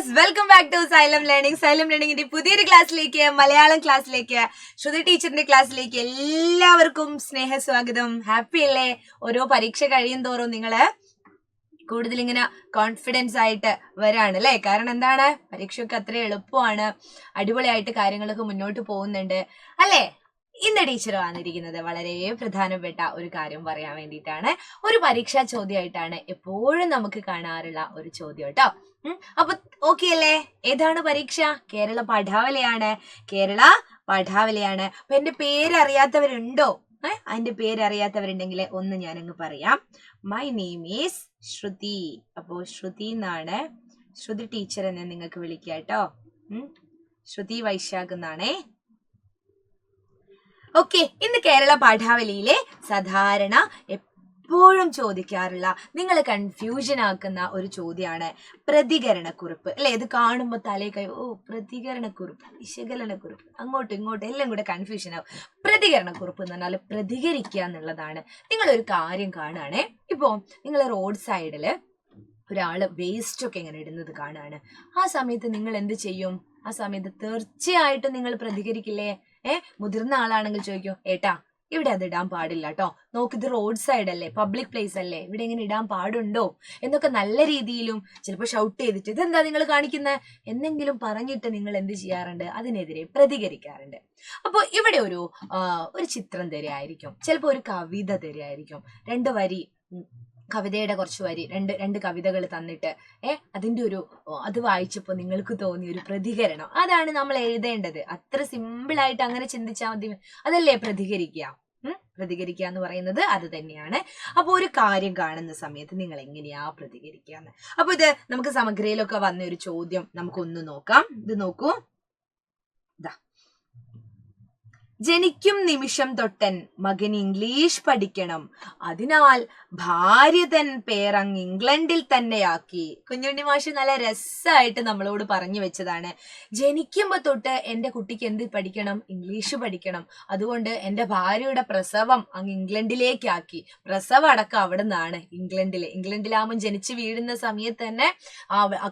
Dears, welcome back to Xylem learning. Xylem ലേണിംഗിന്റെ പുതിയൊരു ക്ലാസ്സിലേക്ക്, മലയാളം ക്ലാസ്സിലേക്ക്, ശ്രുതി ടീച്ചറിന്റെ ക്ലാസ്സിലേക്ക് എല്ലാവർക്കും സ്നേഹ സ്വാഗതം. ഹാപ്പി അല്ലേ? ഓരോ പരീക്ഷ കഴിയും തോറും നിങ്ങള് കൂടുതൽ ഇങ്ങനെ കോൺഫിഡൻസ് ആയിട്ട് വരാണ് അല്ലേ? കാരണം എന്താണ്, പരീക്ഷയൊക്കെ അത്ര എളുപ്പമാണ്, അടിപൊളിയായിട്ട് കാര്യങ്ങളൊക്കെ മുന്നോട്ട് പോകുന്നുണ്ട് അല്ലേ? ഇന്ന് ടീച്ചർ വന്നിരിക്കുന്നത് വളരെ പ്രധാനപ്പെട്ട ഒരു കാര്യം പറയാൻ വേണ്ടിയിട്ടാണ്. ഒരു പരീക്ഷാ ചോദ്യമായിട്ടാണ് എപ്പോഴും നമുക്ക് കാണാറുള്ള ഒരു ചോദ്യം കേട്ടോ. അപ്പൊ ഓക്കെ അല്ലേ? ഏതാണ് പരീക്ഷ? കേരള പാഠാവലിയാണ്. കേരള പാഠാവലിയാണ്. അപ്പൊ എന്റെ പേരറിയാത്തവരുണ്ടോ? അതിന്റെ പേരറിയാത്തവരുണ്ടെങ്കിൽ ഒന്ന് ഞാനങ്ങ് പറയാം. മൈ നെയിം ഈസ് ശ്രുതി. അപ്പോ ശ്രുതി എന്നാണ്, ശ്രുതി ടീച്ചർ എന്ന് നിങ്ങൾക്ക് വിളിക്കാം കേട്ടോ. ശ്രുതി വൈശാഖ് എന്നാണേ. ഓക്കെ, ഇന്ന് കേരള പാഠാവലിയിലെ സാധാരണ എപ്പോഴും ചോദിക്കാറുള്ള, നിങ്ങൾ കൺഫ്യൂഷൻ ആക്കുന്ന ഒരു ചോദ്യമാണ് പ്രതികരണക്കുറിപ്പ് അല്ലെ? ഇത് കാണുമ്പോൾ തലേ കൈ, പ്രതികരണക്കുറിപ്പ്, വിശകലനക്കുറിപ്പ്, അങ്ങോട്ടും ഇങ്ങോട്ടും എല്ലാം കൂടെ കൺഫ്യൂഷൻ ആവും. പ്രതികരണക്കുറിപ്പ് എന്ന് പറഞ്ഞാൽ പ്രതികരിക്കുക എന്നുള്ളതാണ്. നിങ്ങളൊരു കാര്യം കാണുകയാണേ, ഇപ്പോ നിങ്ങൾ റോഡ് സൈഡില് ഒരാള് വേസ്റ്റ് ഒക്കെ ഇങ്ങനെ ഇടുന്നത് കാണുകയാണ്. ആ സമയത്ത് നിങ്ങൾ എന്ത് ചെയ്യും? ആ സമയത്ത് തീർച്ചയായിട്ടും നിങ്ങൾ പ്രതികരിക്കില്ലേ? മുതിർന്ന ആളാണെങ്കിൽ ചോദിക്കും, ഏട്ടാ ഇവിടെ അത് ഇടാൻ പാടില്ല കേട്ടോ, നോക്കിത് റോഡ് സൈഡ് അല്ലേ, പബ്ലിക് പ്ലേസ് അല്ലേ, ഇവിടെ ഇങ്ങനെ ഇടാൻ പാടുണ്ടോ എന്നൊക്കെ നല്ല രീതിയിലും ചിലപ്പോൾ ഷൗട്ട് ചെയ്തിട്ട് ഇതെന്താ നിങ്ങൾ കാണിക്കുന്നത് എന്നെങ്കിലും പറഞ്ഞിട്ട് നിങ്ങൾ എന്ത് ചെയ്യാറുണ്ട്? അതിനെതിരെ പ്രതികരിക്കാറുണ്ട്. അപ്പോൾ ഇവിടെ ഒരു ചിത്രം തരുമായിരിക്കും, ചിലപ്പോൾ ഒരു കവിത തരുമായിരിക്കും, 2 വരി, കവിതയുടെ കുറച്ച് വരി, രണ്ട് കവിതകൾ തന്നിട്ട് അതിന്റെ അത് വായിച്ചപ്പോൾ നിങ്ങൾക്ക് തോന്നിയ ഒരു പ്രതികരണം, അതാണ് നമ്മൾ എഴുതേണ്ടത്. അത്ര സിമ്പിൾ ആയിട്ട് അങ്ങനെ ചിന്തിച്ചാൽ മതി. അതല്ലേ പ്രതികരിക്കുക? പ്രതികരിക്കുക എന്ന് പറയുന്നത് അത് തന്നെയാണ്. അപ്പൊ ഒരു കാര്യം കാണുന്ന സമയത്ത് നിങ്ങൾ എങ്ങനെയാ പ്രതികരിക്കാന്ന്. അപ്പൊ ഇത് നമുക്ക് സമഗ്രയിലൊക്കെ വന്ന ഒരു ചോദ്യം നമുക്കൊന്ന് നോക്കാം. ഇത് നോക്കൂ. ജനിക്കും നിമിഷം തൊട്ടൻ മകൻ ഇംഗ്ലീഷ് പഠിക്കണം, അതിനാൽ ഭാര്യ തൻ പേരങ്ങ് ഇംഗ്ലണ്ടിൽ തന്നെയാക്കി. കുഞ്ഞുണ്ണി മാഷ് നല്ല രസമായിട്ട് നമ്മളോട് പറഞ്ഞു വെച്ചതാണ്. ജനിക്കുമ്പോ തൊട്ട് എന്റെ കുട്ടിക്ക് എന്ത് പഠിക്കണം? ഇംഗ്ലീഷ് പഠിക്കണം. അതുകൊണ്ട് എന്റെ ഭാര്യയുടെ പ്രസവം അങ്ങ് ഇംഗ്ലണ്ടിലേക്കാക്കി. പ്രസവം അടക്കം അവിടെ നിന്നാണ്, ഇംഗ്ലണ്ടിലാവുമ്പോൾ ജനിച്ച് വീഴുന്ന സമയത്ത് തന്നെ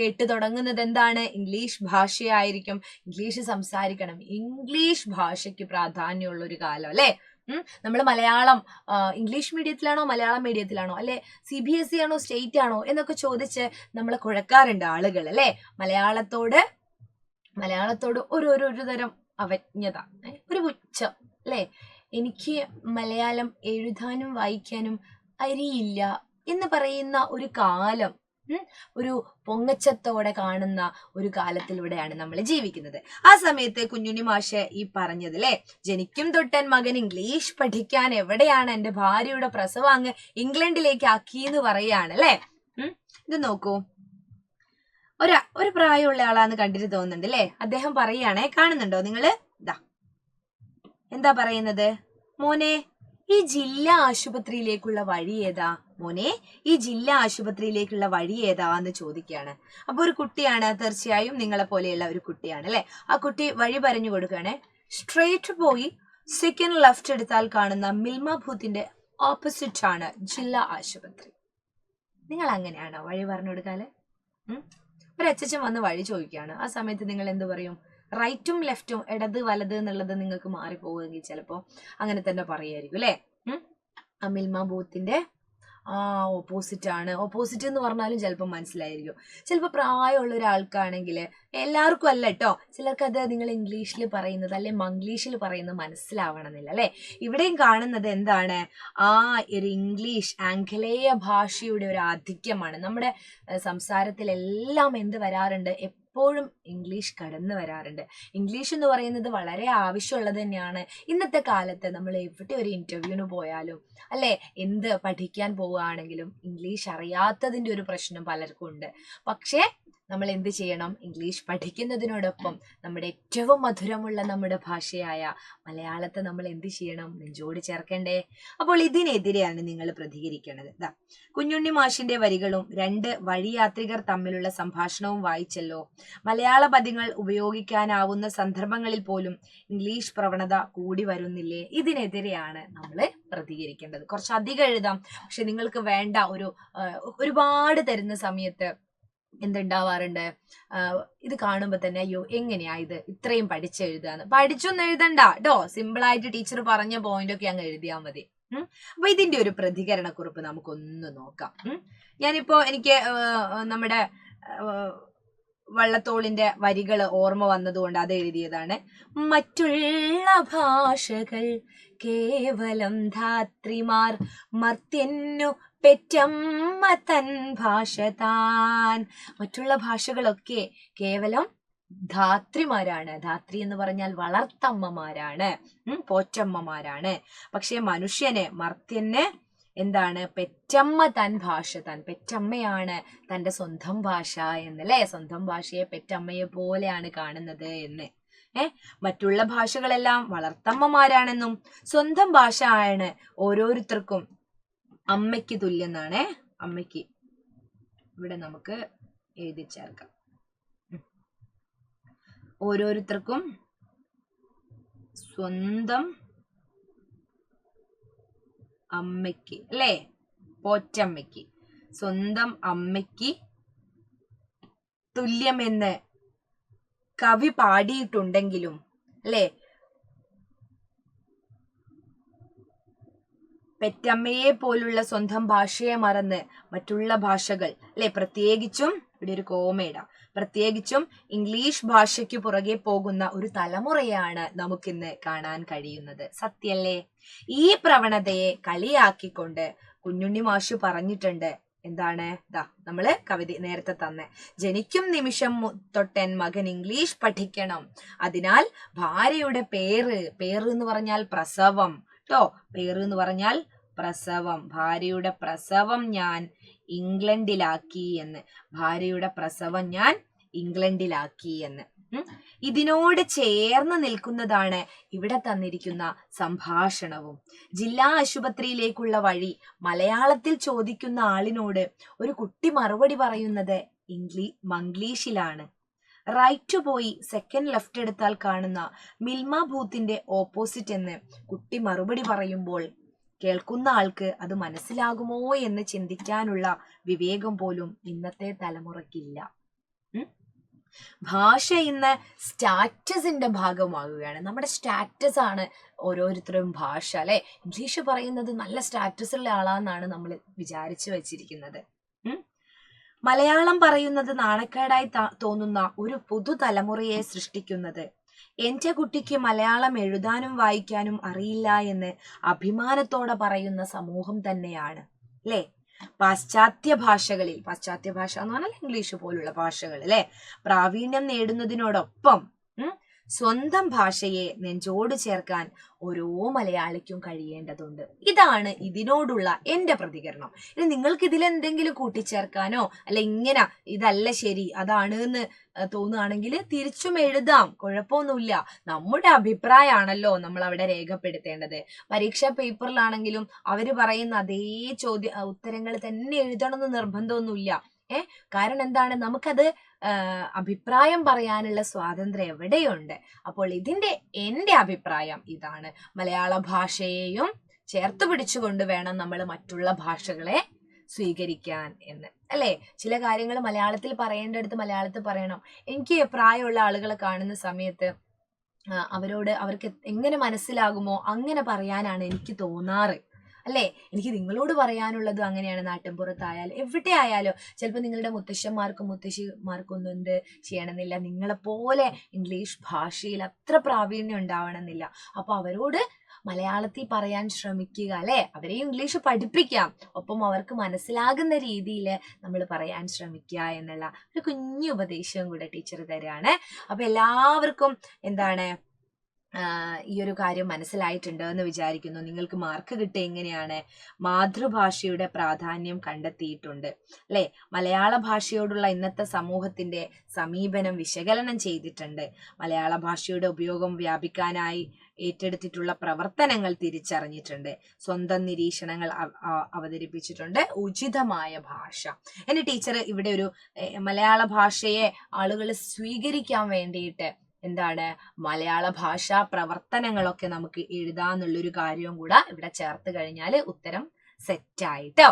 കേട്ട് തുടങ്ങുന്നത് എന്താണ്? ഇംഗ്ലീഷ് ഭാഷയായിരിക്കും. ഇംഗ്ലീഷ് സംസാരിക്കണം. ഇംഗ്ലീഷ് ഭാഷയ്ക്ക് പ്രാധാന്യമുള്ള ഒരു കാലം അല്ലെ? നമ്മൾ മലയാളം ഇംഗ്ലീഷ് മീഡിയത്തിലാണോ മലയാളം മീഡിയത്തിലാണോ അല്ലെ CBSE ആണോ സ്റ്റേറ്റ് ആണോ എന്നൊക്കെ ചോദിച്ച് നമ്മളെ കുഴക്കാറുണ്ട് ആളുകൾ അല്ലെ? മലയാളത്തോട് ഒരു തരം അവജ്ഞത, ഒരു പുച്ഛം അല്ലെ? എനിക്ക് മലയാളം എഴുതാനും വായിക്കാനും അറിയില്ല എന്ന് പറയുന്ന ഒരു കാലം, ഒരു പൊങ്ങച്ചത്തോടെ കാണുന്ന ഒരു കാലത്തിലൂടെയാണ് നമ്മൾ ജീവിക്കുന്നത്. ആ സമയത്ത് കുഞ്ഞുണ്ണി മാഷ് ഈ പറഞ്ഞത് അല്ലെ, ജനിക്കും തൊട്ടൻ മകൻ ഇംഗ്ലീഷ് പഠിക്കാൻ എവിടെയാണ്, എന്റെ ഭാര്യയുടെ പ്രസവം അങ്ങ് ഇംഗ്ലണ്ടിലേക്ക് ആക്കി എന്ന് പറയാണ് അല്ലെ? ഇത് നോക്കൂ, ഒരു പ്രായമുള്ള ആളാന്ന് കണ്ടിട്ട് തോന്നുന്നുണ്ട് അല്ലെ? അദ്ദേഹം പറയുകയാണെ, കാണുന്നുണ്ടോ നിങ്ങള്? എന്താ പറയുന്നത്? മോനെ, ഈ ജില്ലാ ആശുപത്രിയിലേക്കുള്ള വഴി ഏതാ? മോനെ, ഈ ജില്ലാ ആശുപത്രിയിലേക്കുള്ള വഴി ഏതാ എന്ന് ചോദിക്കുകയാണ്. അപ്പൊ ഒരു കുട്ടിയാണ്, തീർച്ചയായും നിങ്ങളെ പോലെയുള്ള ഒരു കുട്ടിയാണ് അല്ലെ? ആ കുട്ടി വഴി പറഞ്ഞു കൊടുക്കുകയാണ്. സ്ട്രെയിറ്റ് പോയി സെക്കൻഡ് ലെഫ്റ്റ് എടുത്താൽ കാണുന്ന മിൽമ ബൂത്തിന്റെ ഓപ്പോസിറ്റ് ആണ് ജില്ലാ ആശുപത്രി. നിങ്ങൾ അങ്ങനെയാണോ വഴി പറഞ്ഞു കൊടുക്കാല്? ഒരു അച്ഛൻ വന്ന് വഴി ചോദിക്കുകയാണ്. ആ സമയത്ത് നിങ്ങൾ എന്ത് പറയും? റൈറ്റും ലെഫ്റ്റും, ഇടത് വലത് എന്നുള്ളത് നിങ്ങൾക്ക് മാറിപ്പോവുമെങ്കിൽ ചിലപ്പോ അങ്ങനെ തന്നെ പറയായിരിക്കും അല്ലെ? ആ മിൽമ ബൂത്തിന്റെ ഓപ്പോസിറ്റ് ആണ്. ഓപ്പോസിറ്റ് എന്ന് പറഞ്ഞാലും ചിലപ്പോൾ മനസ്സിലായിരിക്കും. ചിലപ്പോൾ പ്രായമുള്ള ഒരാൾക്കാണെങ്കിൽ, എല്ലാവർക്കും അല്ല കേട്ടോ, ചിലർക്ക് അത് നിങ്ങൾ ഇംഗ്ലീഷിൽ പറയുന്നത് അല്ലെ മംഗ്ലീഷിൽ പറയുന്നത് മനസ്സിലാവണമെന്നില്ല അല്ലെ? ഇവിടെയും കാണുന്നത് എന്താണ്? ഒരു ഇംഗ്ലീഷ്, ആംഗലേയ ഭാഷയുടെ ഒരു ആധിക്യമാണ്. നമ്മുടെ സംസാരത്തിലെല്ലാം എന്ത് വരാറുണ്ട്? എപ്പോഴും ഇംഗ്ലീഷ് കടന്നു വരാറുണ്ട്. ഇംഗ്ലീഷ് എന്ന് പറയുന്നത് വളരെ ആവശ്യമുള്ളത് തന്നെയാണ്. ഇന്നത്തെ കാലത്ത് നമ്മൾ എവിടെ ഒരു ഇന്റർവ്യൂവിന് പോയാലും അല്ലെ, എന്ത് പഠിക്കാൻ പോവുകയാണെങ്കിലും ഇംഗ്ലീഷ് അറിയാത്തതിന്റെ ഒരു പ്രശ്നം പലർക്കും ഉണ്ട്. പക്ഷേ നമ്മൾ എന്ത് ചെയ്യണം? ഇംഗ്ലീഷ് പഠിക്കുന്നതിനോടൊപ്പം നമ്മുടെ ഏറ്റവും മധുരമുള്ള നമ്മുടെ ഭാഷയായ മലയാളത്തെ നമ്മൾ എന്ത് ചെയ്യണം? നെഞ്ചോട് ചേർക്കണ്ടേ? അപ്പോൾ ഇതിനെതിരെയാണ് നിങ്ങൾ പ്രതികരിക്കേണ്ടത്. കുഞ്ഞുണ്ണി മാഷിന്റെ വരികളും 2 വഴിയാത്രികർ തമ്മിലുള്ള സംഭാഷണവും വായിച്ചല്ലോ. മലയാള പദങ്ങൾ ഉപയോഗിക്കാനാവുന്ന സന്ദർഭങ്ങളിൽ പോലും ഇംഗ്ലീഷ് പ്രവണത കൂടി വരുന്നില്ലേ? ഇതിനെതിരെയാണ് നമ്മൾ പ്രതികരിക്കേണ്ടത്. കുറച്ചധികം എഴുതാം, പക്ഷെ നിങ്ങൾക്ക് വേണ്ട ഒരുപാട് തരുന്ന സമയത്ത് എന്തുണ്ടാവാറുണ്ട്, ഇത് കാണുമ്പോ തന്നെ അയ്യോ എങ്ങനെയാ ഇത് ഇത്രയും പഠിച്ചെഴുതാന്ന്. പഠിച്ചൊന്നും എഴുതണ്ട കേട്ടോ, സിമ്പിൾ ആയിട്ട് ടീച്ചർ പറഞ്ഞ പോയിന്റ് ഒക്കെ അങ്ങ് എഴുതിയാൽ മതി. അപ്പൊ ഇതിന്റെ ഒരു പ്രതികരണ കുറിപ്പ് നമുക്കൊന്ന് നോക്കാം. ഞാനിപ്പോ എനിക്ക് നമ്മുടെ വള്ളത്തോളിന്റെ വരികൾ ഓർമ്മ വന്നതുകൊണ്ട് അത് എഴുതിയതാണ്. മറ്റുള്ള ഭാഷകൾ കേവലം ധാത്രിമാർ, മർത്യന്നു പെറ്റമ്മ തൻ ഭാഷ താൻ. മറ്റുള്ള ഭാഷകളൊക്കെ കേവലം ധാത്രിമാരാണ്. ധാത്രി എന്ന് പറഞ്ഞാൽ വളർത്തമ്മമാരാണ്, പോറ്റമ്മമാരാണ്. പക്ഷെ മനുഷ്യന്, മർത്യന് എന്താണ്, പെറ്റമ്മ തൻ ഭാഷ താൻ. പെറ്റമ്മയാണ് തന്റെ സ്വന്തം ഭാഷ എന്നല്ലേ, സ്വന്തം ഭാഷയെ പെറ്റമ്മയെ പോലെയാണ് കാണുന്നത് എന്ന്. മറ്റുള്ള ഭാഷകളെല്ലാം വളർത്തമ്മമാരാണെന്നും സ്വന്തം ഭാഷ ആണ് ഓരോരുത്തർക്കും അമ്മയ്ക്ക് തുല്യെന്നാണ്. അമ്മയ്ക്ക് ഇവിടെ നമുക്ക് എഴുതി ചേർക്കാം. ഓരോരുത്തർക്കും സ്വന്തം അമ്മയ്ക്ക് അല്ലേ, പോറ്റമ്മയ്ക്ക്, സ്വന്തം അമ്മയ്ക്ക് തുല്യമെന്ന് കവി പാടിയിട്ടുണ്ടെങ്കിലും അല്ലേ, പെറ്റമ്മയെ പോലുള്ള സ്വന്തം ഭാഷയെ മറന്ന് മറ്റുള്ള ഭാഷകൾ അല്ലെ, പ്രത്യേകിച്ചും ഇവിടെ ഒരു കോമയിടാം, പ്രത്യേകിച്ചും ഇംഗ്ലീഷ് ഭാഷയ്ക്ക് പുറകെ പോകുന്ന ഒരു തലമുറയാണ് നമുക്കിന്ന് കാണാൻ കഴിയുന്നത്. സത്യല്ലേ? ഈ പ്രവണതയെ കളിയാക്കിക്കൊണ്ട് കുഞ്ഞുണ്ണി മാഷ് പറഞ്ഞിട്ടുണ്ട്. എന്താണ്? നമ്മള് കവിത നേരത്തെ തന്നെ, ജനിക്കും നിമിഷം തൊട്ടൻ മകൻ ഇംഗ്ലീഷ് പഠിക്കണം, അതിനാൽ ഭാര്യയുടെ പേര് എന്ന് പറഞ്ഞാൽ പ്രസവം ട്ടോ, പേര് എന്ന് പറഞ്ഞാൽ പ്രസവം, ഭാര്യയുടെ പ്രസവം ഞാൻ ഇംഗ്ലണ്ടിലാക്കി എന്ന്, ഭാര്യയുടെ പ്രസവം ഞാൻ ഇംഗ്ലണ്ടിലാക്കി എന്ന്. ഇതിനോട് ചേർന്ന് നിൽക്കുന്നതാണ് ഇവിടെ തന്നിരിക്കുന്ന സംഭാഷണവും. ജില്ലാ ആശുപത്രിയിലേക്കുള്ള വഴി മലയാളത്തിൽ ചോദിക്കുന്ന ആളിനോട് ഒരു കുട്ടി മറുപടി പറയുന്നത് മംഗ്ലീഷിലാണ്. റൈറ്റ് പോയി സെക്കൻഡ് ലെഫ്റ്റ് എടുത്താൽ കാണുന്ന മിൽമ ബൂത്തിന്റെ ഓപ്പോസിറ്റ് എന്ന് കുട്ടി മറുപടി പറയുമ്പോൾ കേൾക്കുന്ന ആൾക്ക് അത് മനസ്സിലാകുമോ എന്ന് ചിന്തിക്കാനുള്ള വിവേകം പോലും ഇന്നത്തെ തലമുറയ്ക്കില്ല. ഭാഷ ഇന്ന് സ്റ്റാറ്റസിന്റെ ഭാഗമാകുകയാണ്. നമ്മുടെ സ്റ്റാറ്റസ് ആണ് ഓരോരുത്തരും ഭാഷ അല്ലെ. ഇംഗ്ലീഷ് പറയുന്നത് നല്ല സ്റ്റാറ്റസ് ഉള്ള ആളാന്നാണ് നമ്മൾ വിചാരിച്ചു വെച്ചിരിക്കുന്നത്. മലയാളം പറയുന്നത് നാണക്കേടായി തോന്നുന്ന ഒരു പുതുതലമുറയെ സൃഷ്ടിക്കുന്നത് എന്റെ കുട്ടിക്ക് മലയാളം എഴുതാനും വായിക്കാനും അറിയില്ല എന്ന് അഭിമാനത്തോടെ പറയുന്ന സമൂഹം തന്നെയാണ് അല്ലെ. പാശ്ചാത്യ ഭാഷകളിൽ, പാശ്ചാത്യ ഭാഷ എന്ന് പറഞ്ഞാൽ ഇംഗ്ലീഷ് പോലുള്ള ഭാഷകൾ അല്ലെ, പ്രാവീണ്യം നേടുന്നതിനോടൊപ്പം സ്വന്തം ഭാഷയെ നെഞ്ചോട് ചേർക്കാൻ ഓരോ മലയാളിക്കും കഴിയേണ്ടതുണ്ട്. ഇതാണ് ഇതിനോടുള്ള എന്റെ പ്രതികരണം. ഇനി നിങ്ങൾക്ക് ഇതിലെന്തെങ്കിലും കൂട്ടിച്ചേർക്കാനോ അല്ല ഇങ്ങനെ ഇതല്ല ശരി അതാണ് എന്ന് തോന്നുകയാണെങ്കിൽ തിരിച്ചും എഴുതാം, കുഴപ്പമൊന്നുമില്ല. നമ്മുടെ അഭിപ്രായമാണല്ലോ നമ്മൾ അവിടെ രേഖപ്പെടുത്തേണ്ടത്. പരീക്ഷാ പേപ്പറിലാണെങ്കിലും അവര് പറയുന്ന അതേ ഉത്തരങ്ങൾ തന്നെ എഴുതണമെന്ന് നിർബന്ധമൊന്നുമില്ല. കാരണം എന്താണ്, നമുക്കത് അഭിപ്രായം പറയാനുള്ള സ്വാതന്ത്ര്യം എവിടെയുണ്ട്. അപ്പോൾ എന്റെ അഭിപ്രായം ഇതാണ്, മലയാള ഭാഷയെയും ചേർത്ത് പിടിച്ചുകൊണ്ട് വേണം നമ്മൾ മറ്റുള്ള ഭാഷകളെ സ്വീകരിക്കാൻ എന്ന് അല്ലെ. ചില കാര്യങ്ങൾ മലയാളത്തിൽ പറയേണ്ടടുത്ത് മലയാളത്തിൽ പറയണം. എനിക്ക് പ്രായമുള്ള ആളുകളെ കാണുന്ന സമയത്ത് അവർക്ക് എങ്ങനെ മനസ്സിലാകുമോ അങ്ങനെ പറയാനാണ് എനിക്ക് തോന്നാറ് അല്ലെ. എനിക്ക് നിങ്ങളോട് പറയാനുള്ളത് അങ്ങനെയാണ്. നാട്ടിൻപുറത്തായാലും എവിടെ ആയാലും ചിലപ്പോൾ നിങ്ങളുടെ മുത്തശ്ശന്മാർക്കും മുത്തശ്ശിമാർക്കും ഒന്നും എന്ത് ചെയ്യണമെന്നില്ല, നിങ്ങളെപ്പോലെ ഇംഗ്ലീഷ് ഭാഷയിൽ അത്ര പ്രാവീണ്യം ഉണ്ടാവണമെന്നില്ല. അപ്പൊ അവരോട് മലയാളത്തിൽ പറയാൻ ശ്രമിക്കുക അല്ലെ. അവരെ ഇംഗ്ലീഷ് പഠിപ്പിക്കാം, ഒപ്പം അവർക്ക് മനസ്സിലാകുന്ന രീതിയിൽ നമ്മൾ പറയാൻ ശ്രമിക്കുക എന്നുള്ള ഒരു കുഞ്ഞു ഉപദേശവും കൂടെ ടീച്ചർ തരാണ്. അപ്പൊ എല്ലാവർക്കും എന്താണ് ഈ ഒരു കാര്യം മനസ്സിലായിട്ടുണ്ട് എന്ന് വിചാരിക്കുന്നു. നിങ്ങൾക്ക് മാർക്ക് കിട്ടുക എങ്ങനെയാണ്? മാതൃഭാഷയുടെ പ്രാധാന്യം കണ്ടെത്തിയിട്ടുണ്ട് അല്ലെ. മലയാള ഭാഷയോടുള്ള ഇന്നത്തെ സമൂഹത്തിന്റെ സമീപനം വിശകലനം ചെയ്തിട്ടുണ്ട്. മലയാള ഭാഷയുടെ ഉപയോഗം വ്യാപിക്കാനായി ഏറ്റെടുത്തിട്ടുള്ള പ്രവർത്തനങ്ങൾ തിരിച്ചറിഞ്ഞിട്ടുണ്ട്. സ്വന്തം നിരീക്ഷണങ്ങൾ അവതരിപ്പിച്ചിട്ടുണ്ട്. ഉചിതമായ ഭാഷ. എന്റെ ടീച്ചർ ഇവിടെ ഒരു മലയാള ഭാഷയെ ആളുകൾ സ്വീകരിക്കാൻ വേണ്ടിയിട്ട് എന്താണ് മലയാള ഭാഷാ പ്രവർത്തനങ്ങളൊക്കെ നമുക്ക് എഴുതാന്നുള്ളൊരു കാര്യവും കൂടെ ഇവിടെ ചേർത്ത് കഴിഞ്ഞാൽ ഉത്തരം സെറ്റായിട്ടോ.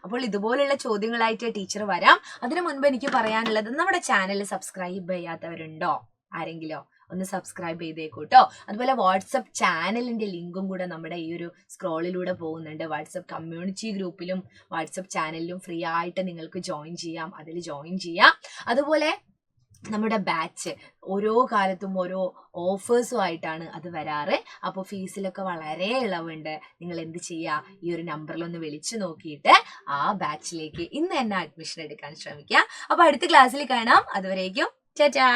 അപ്പോൾ ഇതുപോലുള്ള ചോദ്യങ്ങളായിട്ട് ടീച്ചർ വരാം. അതിനു മുൻപ് എനിക്ക് പറയാനുള്ളത്, നമ്മുടെ ചാനൽ സബ്സ്ക്രൈബ് ചെയ്യാത്തവരുണ്ടോ? ആരെങ്കിലോ ഒന്ന് സബ്സ്ക്രൈബ് ചെയ്തേക്കൂട്ടോ. അതുപോലെ വാട്സപ്പ് ചാനലിന്റെ ലിങ്കും കൂടെ നമ്മുടെ ഈ ഒരു സ്ക്രോളിലൂടെ പോകുന്നുണ്ട്. വാട്സപ്പ് കമ്മ്യൂണിറ്റി ഗ്രൂപ്പിലും വാട്സപ്പ് ചാനലിലും ഫ്രീ ആയിട്ട് നിങ്ങൾക്ക് ജോയിൻ ചെയ്യാം. അതിൽ ജോയിൻ ചെയ്യാം. അതുപോലെ നമ്മുടെ ബാച്ച് ഓരോ കാലത്തും ഓരോ ഓഫേഴ്സും ആയിട്ടാണ് അത് വരാറ്. അപ്പോൾ ഫീസിലൊക്കെ വളരെ ഇളവുണ്ട്. നിങ്ങൾ എന്ത് ചെയ്യുക, ഈ ഒരു നമ്പറിലൊന്ന് വിളിച്ചു നോക്കിയിട്ട് ആ ബാച്ചിലേക്ക് ഇന്ന് തന്നെ അഡ്മിഷൻ എടുക്കാൻ ശ്രമിക്കുക. അപ്പോൾ അടുത്ത ക്ലാസ്സിൽ കാണാം. അതുവരേക്കും ടാറ്റാ.